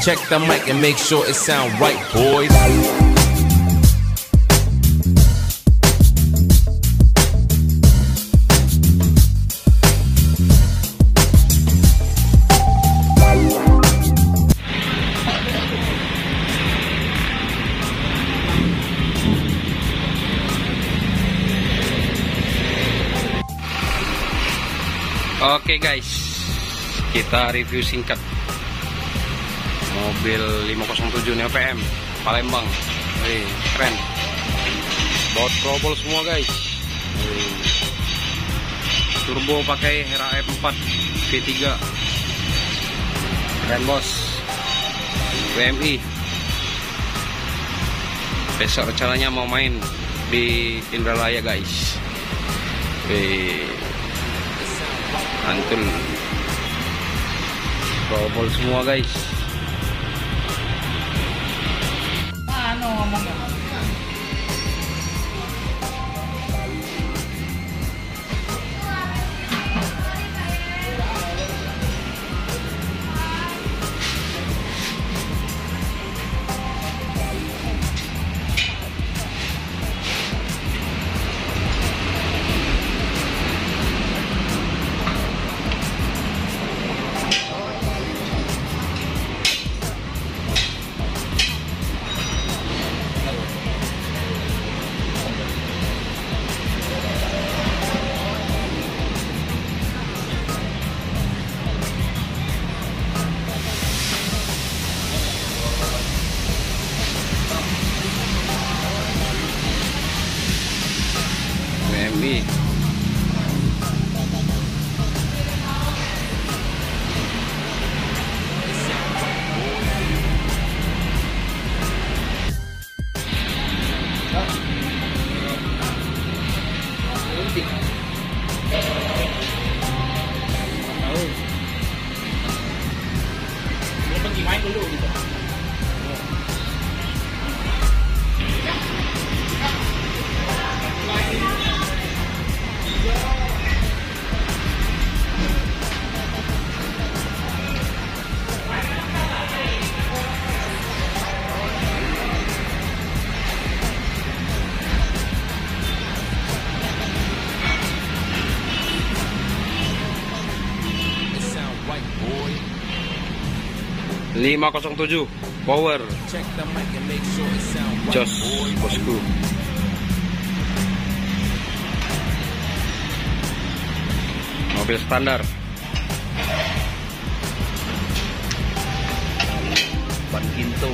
Check the mic and make sure it sound right, boys. Oke guys, kita review singkat mobil 507 Neo PM Palembang. Keren, baut trouble semua guys. Turbo pakai Hera F4 V3, keren bos. WMI. Besok rencananya mau main di Indralaya guys. Antul trouble semua guys. WMI. Main dulu gitu. It sound right, boy. 507 power Check the mic and make sure it sound right, jos boy. bosku. Mobil standar, ban pintu.